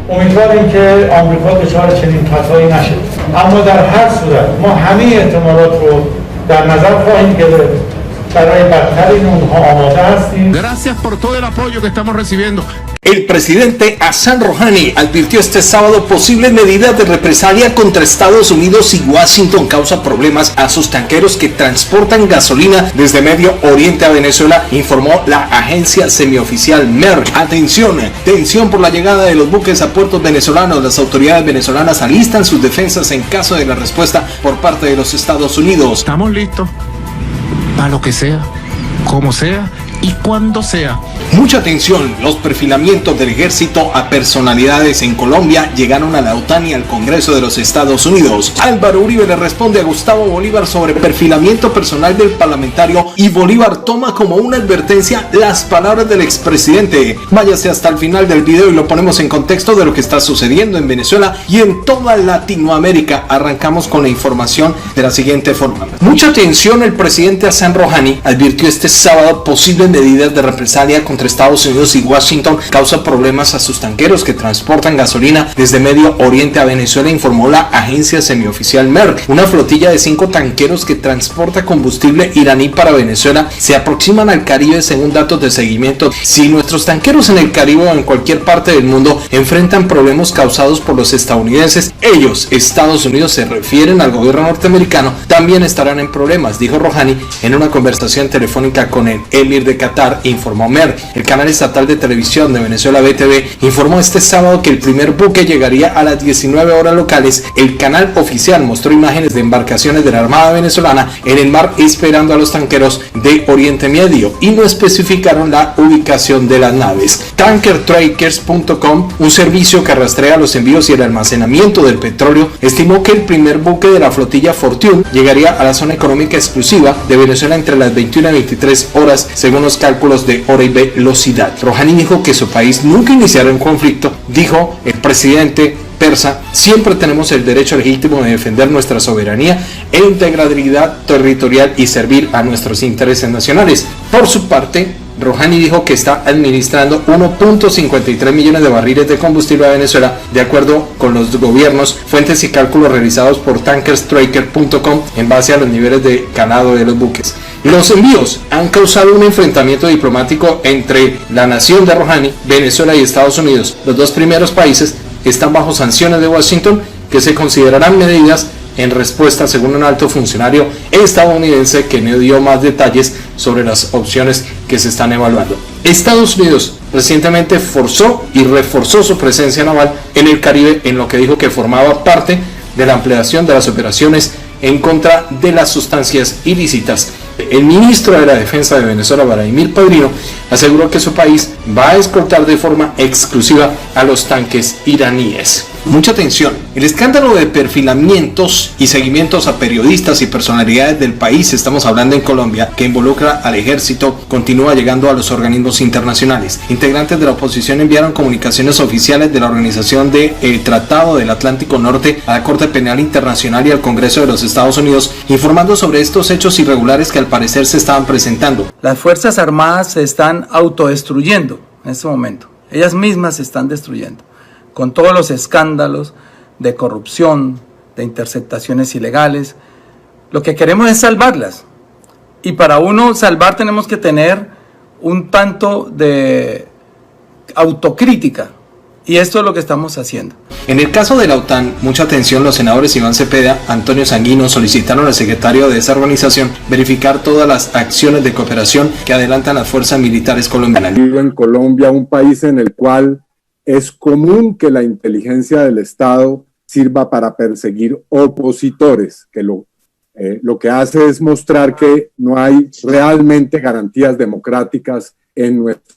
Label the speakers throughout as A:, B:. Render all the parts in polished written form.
A: امیدواریم که آمریکا دچار چنین خطایی نشه. اما در هر صورت ما همه احتمالات رو در نظر خواهیم گرفت. برای بدترین اونها آماده هستیم.
B: Gracias por todo el apoyo que estamos recibiendo.
C: El presidente Hassan Rouhani advirtió este sábado posibles medidas de represalia contra Estados Unidos y Washington causa problemas a sus tanqueros que transportan gasolina desde Medio Oriente a Venezuela, informó la agencia semioficial Merck. Atención, tensión por la llegada de los buques a puertos venezolanos. Las autoridades venezolanas alistan sus defensas en caso de la respuesta por parte de los Estados Unidos.
B: Estamos listos para lo que sea, como sea y cuando sea.
C: Mucha atención, los perfilamientos del ejército a personalidades en Colombia llegaron a la OTAN y al Congreso de los Estados Unidos. Álvaro Uribe le responde a Gustavo Bolívar sobre perfilamiento personal del parlamentario y Bolívar toma como una advertencia las palabras del expresidente. Váyase hasta el final del video y lo ponemos en contexto de lo que está sucediendo en Venezuela y en toda Latinoamérica. Arrancamos con la información de la siguiente forma. Mucha atención, el presidente Hassan Rouhani advirtió este sábado posibles medidas de represalia contra Estados Unidos y Washington causa problemas a sus tanqueros que transportan gasolina desde Medio Oriente a Venezuela, informó la agencia semioficial Merck. Una flotilla de 5 tanqueros que transporta combustible iraní para Venezuela se aproximan al Caribe según datos de seguimiento. Si nuestros tanqueros en el Caribe o en cualquier parte del mundo enfrentan problemas causados por los estadounidenses, ellos, Estados Unidos, se refieren al gobierno norteamericano, también estarán en problemas, dijo Rouhani en una conversación telefónica con el emir de Qatar, informó Merck. El canal estatal de televisión de Venezuela, BTV, informó este sábado que el primer buque llegaría a las 19 horas locales. El canal oficial mostró imágenes de embarcaciones de la Armada venezolana en el mar esperando a los tanqueros de Oriente Medio y no especificaron la ubicación de las naves. Tankertrackers.com, un servicio que rastrea los envíos y el almacenamiento del petróleo, estimó que el primer buque de la flotilla Fortune llegaría a la zona económica exclusiva de Venezuela entre las 21 y 23 horas, según los cálculos de hora y velocidad. Rouhani dijo que su país nunca iniciará un conflicto. Dijo el presidente persa: siempre tenemos el derecho legítimo de defender nuestra soberanía e integridad territorial y servir a nuestros intereses nacionales. Por su parte, Rouhani dijo que está administrando 1.53 millones de barriles de combustible a Venezuela, de acuerdo con los gobiernos, fuentes y cálculos realizados por tankerstracker.com en base a los niveles de calado de los buques. Los envíos han causado un enfrentamiento diplomático entre la nación de Rouhani, Venezuela y Estados Unidos. Los dos primeros países están bajo sanciones de Washington que se considerarán medidas en respuesta, según un alto funcionario estadounidense que no dio más detalles sobre las opciones que se están evaluando. Estados Unidos recientemente forzó y reforzó su presencia naval en el Caribe, en lo que dijo que formaba parte de la ampliación de las operaciones en contra de las sustancias ilícitas. El ministro de la Defensa de Venezuela, Vladimir Padrino, aseguró que su país va a escoltar de forma exclusiva a los tanques iraníes. Mucha atención, el escándalo de perfilamientos y seguimientos a periodistas y personalidades del país, estamos hablando en Colombia, que involucra al ejército, continúa llegando a los organismos internacionales. Integrantes de la oposición enviaron comunicaciones oficiales de la Organización del Tratado del Atlántico Norte a la Corte Penal Internacional y al Congreso de los Estados Unidos, informando sobre estos hechos irregulares que al parecer se estaban presentando.
D: Las Fuerzas Armadas se están autodestruyendo en este momento, ellas mismas se están destruyendo, con todos los escándalos de corrupción, de interceptaciones ilegales. Lo que queremos es salvarlas. Y para uno salvar tenemos que tener un tanto de autocrítica. Y esto es lo que estamos haciendo.
C: En el caso de la OTAN, mucha atención, los senadores Iván Cepeda, Antonio Sanguino solicitaron al secretario de esa organización verificar todas las acciones de cooperación que adelantan las fuerzas militares colombianas.
E: En Colombia, un país en el cual es común que la inteligencia del Estado sirva para perseguir opositores, que lo que hace es mostrar que no hay realmente garantías democráticas en nuestro.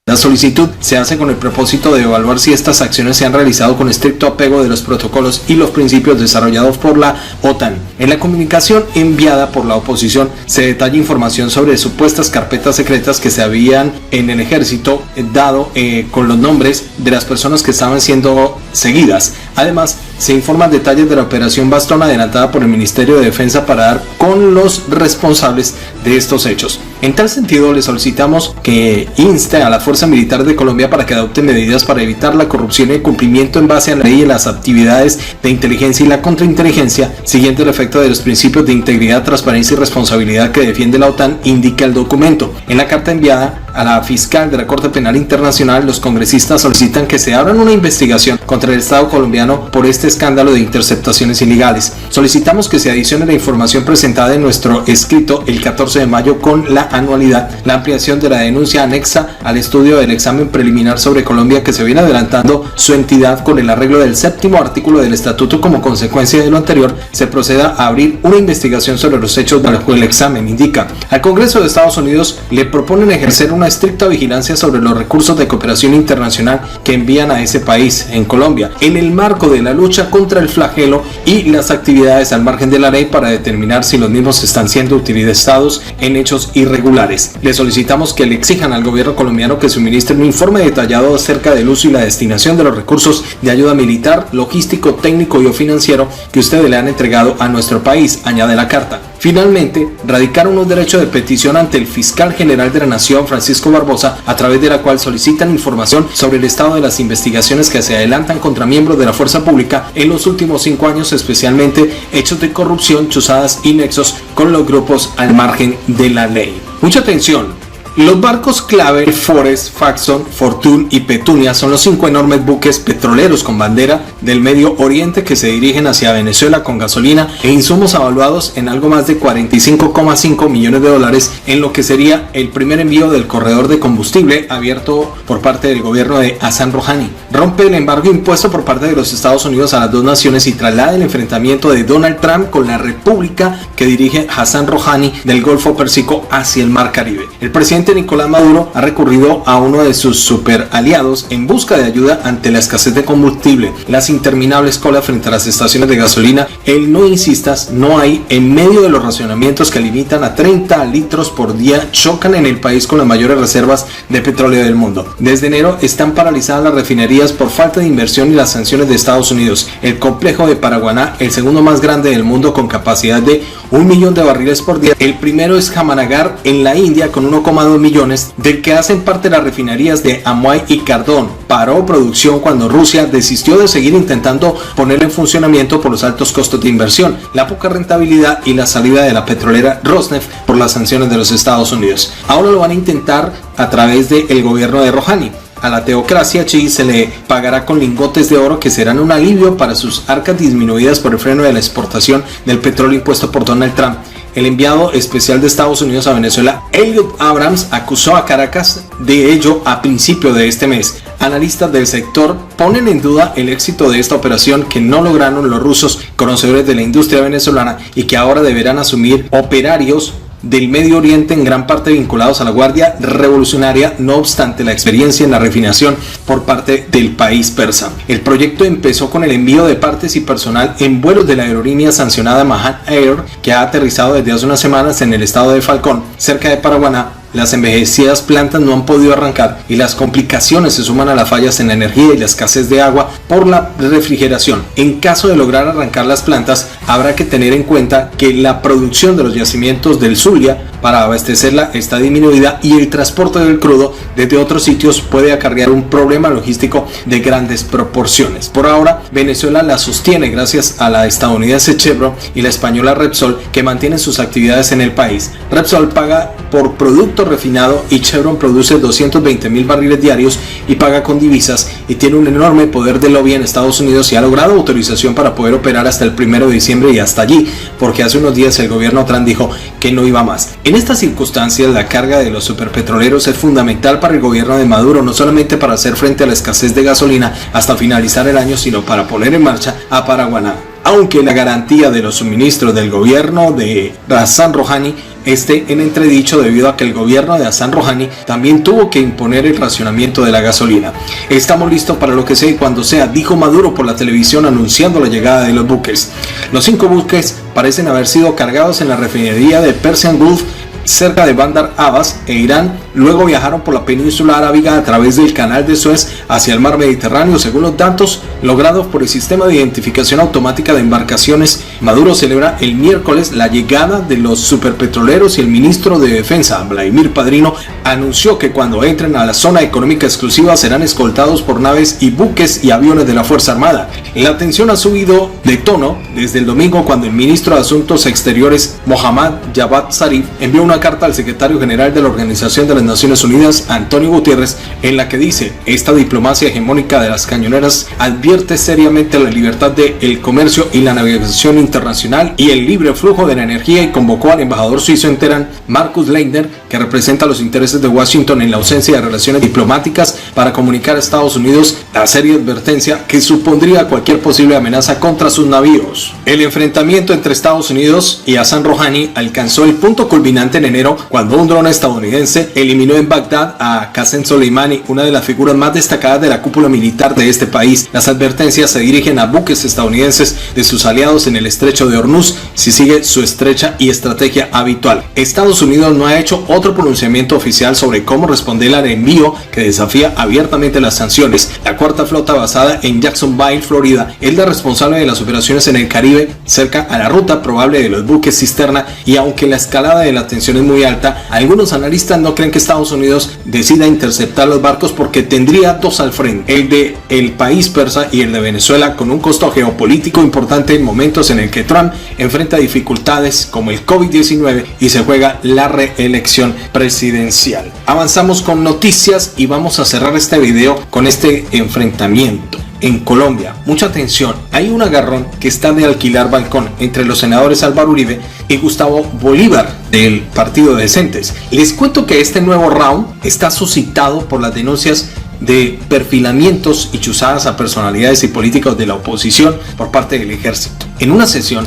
C: La solicitud se hace con el propósito de evaluar si estas acciones se han realizado con estricto apego de los protocolos y los principios desarrollados por la OTAN. En la comunicación enviada por la oposición se detalla información sobre supuestas carpetas secretas que se habían en el ejército dado con los nombres de las personas que estaban siendo seguidas. Además, se informan detalles de la operación Bastón adelantada por el Ministerio de Defensa para dar con los responsables de estos hechos. En tal sentido, le solicitamos que inste a la Fuerza Militar de Colombia para que adopte medidas para evitar la corrupción y el cumplimiento en base a la ley y las actividades de inteligencia y la contrainteligencia, siguiendo el efecto de los principios de integridad, transparencia y responsabilidad que defiende la OTAN, indica el documento. En la carta enviada a la fiscal de la Corte Penal Internacional, los congresistas solicitan que se abra una investigación contra el Estado colombiano por este escándalo de interceptaciones ilegales. Solicitamos que se adicione la información presentada en nuestro escrito el 14 de mayo con la anualidad, la ampliación de la denuncia anexa al estudio del examen preliminar sobre Colombia que se viene adelantando su entidad con el arreglo del 7º artículo del estatuto. Como consecuencia de lo anterior, se proceda a abrir una investigación sobre los hechos bajo el examen. Indica, al Congreso de Estados Unidos le proponen ejercer una estricta vigilancia sobre los recursos de cooperación internacional que envían a ese país, en Colombia, en el marco de la lucha contra el flagelo y las actividades al margen de la ley para determinar si los mismos están siendo utilizados en hechos irregulares. Le solicitamos que le exijan al gobierno colombiano que suministre un informe detallado acerca del uso y la destinación de los recursos de ayuda militar, logístico, técnico y o financiero que ustedes le han entregado a nuestro país, añade la carta. Finalmente, radicaron un derecho de petición ante el fiscal general de la Nación, Francisco Barbosa, a través de la cual solicitan información sobre el estado de las investigaciones que se adelantan contra miembros de la fuerza pública en los últimos 5 años, especialmente hechos de corrupción, chuzadas y nexos con los grupos al margen de la ley. Mucha atención. Los barcos Claver, Forest, Faxon, Fortune y Petunia son los 5 enormes buques petroleros con bandera del Medio Oriente que se dirigen hacia Venezuela con gasolina e insumos avaluados en algo más de $45,5 millones en lo que sería el primer envío del corredor de combustible abierto por parte del gobierno de Hassan Rouhani. Rompe el embargo impuesto por parte de los Estados Unidos a las dos naciones y traslada el enfrentamiento de Donald Trump con la república que dirige Hassan Rouhani del Golfo Pérsico hacia el Mar Caribe. El presidente Nicolás Maduro ha recurrido a uno de sus super aliados en busca de ayuda ante la escasez de combustible, las interminables colas frente a las estaciones de gasolina, el no insistas, no hay, en medio de los racionamientos que limitan a 30 litros por día, chocan en el país con las mayores reservas de petróleo del mundo. Desde enero están paralizadas las refinerías por falta de inversión y las sanciones de Estados Unidos. El complejo de Paraguaná, el segundo más grande del mundo con capacidad de 1 millón de barriles por día. El primero es Jamanagar en la India con 1,2 millones, del que hacen parte las refinerías de Amuay y Cardón. Paró producción cuando Rusia desistió de seguir intentando ponerlo en funcionamiento por los altos costos de inversión, la poca rentabilidad y la salida de la petrolera Rosneft por las sanciones de los Estados Unidos. Ahora lo van a intentar a través del gobierno de Rouhani. A la teocracia chií se le pagará con lingotes de oro que serán un alivio para sus arcas disminuidas por el freno de la exportación del petróleo impuesto por Donald Trump. El enviado especial de Estados Unidos a Venezuela, Elliot Abrams, acusó a Caracas de ello a principio de este mes. Analistas del sector ponen en duda el éxito de esta operación que no lograron los rusos, conocedores de la industria venezolana, y que ahora deberán asumir operarios del Medio Oriente, en gran parte vinculados a la Guardia Revolucionaria, no obstante la experiencia en la refinación por parte del país persa. El proyecto empezó con el envío de partes y personal en vuelos de la aerolínea sancionada Mahan Air, que ha aterrizado desde hace unas semanas en el estado de Falcón, cerca de Paraguaná. Las envejecidas plantas no han podido arrancar y las complicaciones se suman a las fallas en la energía y la escasez de agua por la refrigeración. En caso de lograr arrancar las plantas, habrá que tener en cuenta que la producción de los yacimientos del Zulia para abastecerla está disminuida y el transporte del crudo desde otros sitios puede acarrear un problema logístico de grandes proporciones. Por ahora, Venezuela la sostiene gracias a la estadounidense Chevron y la española Repsol, que mantienen sus actividades en el país. Repsol paga por producto refinado y Chevron produce 220,000 barriles diarios y paga con divisas, y tiene un enorme poder de lobby en Estados Unidos y ha logrado autorización para poder operar hasta el 1 de diciembre y hasta allí, porque hace unos días el gobierno Trump dijo que no iba más. En estas circunstancias, la carga de los superpetroleros es fundamental para el gobierno de Maduro, no solamente para hacer frente a la escasez de gasolina hasta finalizar el año, sino para poner en marcha a Paraguaná. Aunque la garantía de los suministros del gobierno de Hassan Rouhani esté en entredicho debido a que el gobierno de Hassan Rouhani también tuvo que imponer el racionamiento de la gasolina. Estamos listos para lo que sea y cuando sea, dijo Maduro por la televisión anunciando la llegada de los buques. Los 5 buques parecen haber sido cargados en la refinería de Persian Gulf cerca de Bandar Abbas e Irán. Luego viajaron por la península arábiga a través del canal de Suez hacia el mar Mediterráneo, según los datos logrados por el sistema de identificación automática de embarcaciones. Maduro celebra el miércoles la llegada de los superpetroleros y el ministro de Defensa, Vladimir Padrino, anunció que cuando entren a la zona económica exclusiva serán escoltados por naves y buques y aviones de la Fuerza Armada. La tensión ha subido de tono desde el domingo, cuando el ministro de Asuntos Exteriores, Mohammad Javad Zarif, envió una carta al secretario general de la Organización de las Naciones Unidas, Antonio Guterres, en la que dice: esta diplomacia hegemónica de las cañoneras advierte seriamente la libertad del comercio y la navegación internacional y el libre flujo de la energía, y convocó al embajador suizo en Teherán, Markus Leitner, que representa los intereses de Washington en la ausencia de relaciones diplomáticas, para comunicar a Estados Unidos la seria advertencia que supondría cualquier posible amenaza contra sus navíos. El enfrentamiento entre Estados Unidos y Hassan Rouhani alcanzó el punto culminante en enero, cuando un dron estadounidense eliminó en Bagdad a Qasem Soleimani, una de las figuras más destacadas de la cúpula militar de este país. Las advertencias se dirigen a buques estadounidenses de sus aliados en el estrecho de Hormuz, si sigue su estrecha y estrategia habitual. Estados Unidos no ha hecho otro pronunciamiento oficial sobre cómo responder al envío que desafía abiertamente las sanciones. La cuarta flota, basada en Jacksonville, Florida, es la responsable de las operaciones en el Caribe, cerca a la ruta probable de los buques cisterna, y aunque la escalada de la tensión es muy alta, algunos analistas no creen que Estados Unidos decida interceptar los barcos, porque tendría dos al frente: el de el país persa y el de Venezuela, con un costo geopolítico importante en momentos en el que Trump enfrenta dificultades como el COVID-19 y se juega la reelección presidencial. Avanzamos con noticias y vamos a cerrar este video con este enfrentamiento. En Colombia, mucha atención, hay un agarrón que está de alquilar balcón entre los senadores Álvaro Uribe y Gustavo Bolívar del Partido de Decentes. Les cuento que este nuevo round está suscitado por las denuncias de perfilamientos y chuzadas a personalidades y políticos de la oposición por parte del ejército. En una sesión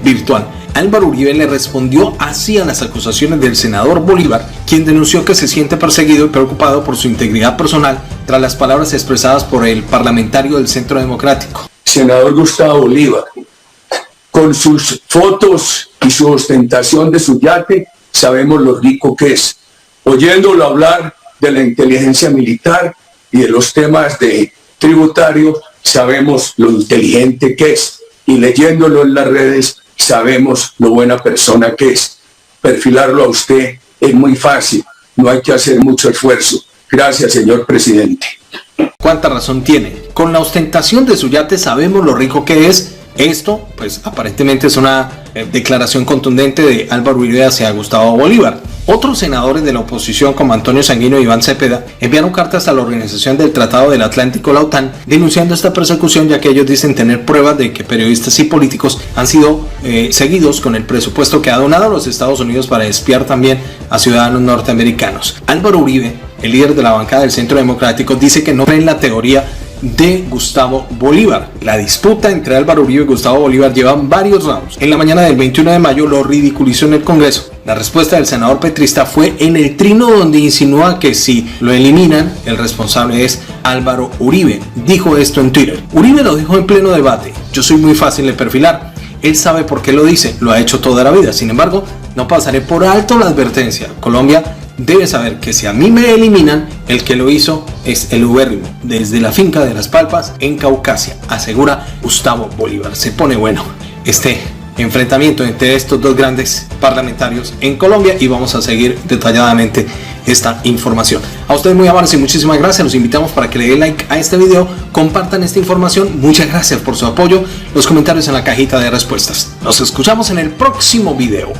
C: virtual, Álvaro Uribe le respondió así a las acusaciones del senador Bolívar, quien denunció que se siente perseguido y preocupado por su integridad personal tras las palabras expresadas por el parlamentario del Centro Democrático.
F: Senador Gustavo Bolívar, con sus fotos y su ostentación de su yate, sabemos lo rico que es. Oyéndolo hablar de la inteligencia militar y de los temas de tributario, sabemos lo inteligente que es. Y leyéndolo en las redes, sabemos lo buena persona que es. Perfilarlo a usted es muy fácil, no hay que hacer mucho esfuerzo. Gracias, señor presidente.
C: ¿Cuánta razón tiene? Con la ostentación de su yate sabemos lo rico que es. Esto, pues aparentemente es una declaración contundente de Álvaro Uribe hacia Gustavo Bolívar. Otros senadores de la oposición, como Antonio Sanguino y Iván Cepeda, enviaron cartas a la Organización del Tratado del Atlántico, la OTAN, denunciando esta persecución, ya que ellos dicen tener pruebas de que periodistas y políticos han sido seguidos con el presupuesto que ha donado a los Estados Unidos para espiar también a ciudadanos norteamericanos. Álvaro Uribe, el líder de la bancada del Centro Democrático, dice que no cree en la teoría de Gustavo Bolívar. La disputa entre Álvaro Uribe y Gustavo Bolívar lleva varios rounds. En la mañana del 21 de mayo lo ridiculizó en el Congreso. La respuesta del senador petrista fue en el trino, donde insinúa que si lo eliminan, el responsable es Álvaro Uribe. Dijo esto en Twitter. Uribe lo dijo en pleno debate: yo soy muy fácil de perfilar. Él sabe por qué lo dice, lo ha hecho toda la vida. Sin embargo, no pasaré por alto la advertencia. Colombia debe saber que si a mí me eliminan, el que lo hizo es el ubérrimo, desde la finca de Las Palpas en Caucasia, asegura Gustavo Bolívar. Se pone bueno este enfrentamiento entre estos dos grandes parlamentarios en Colombia, y vamos a seguir detalladamente esta información. A ustedes muy amables y muchísimas gracias. Los invitamos para que le den like a este video, compartan esta información. Muchas gracias por su apoyo. Los comentarios en la cajita de respuestas. Nos escuchamos en el próximo video.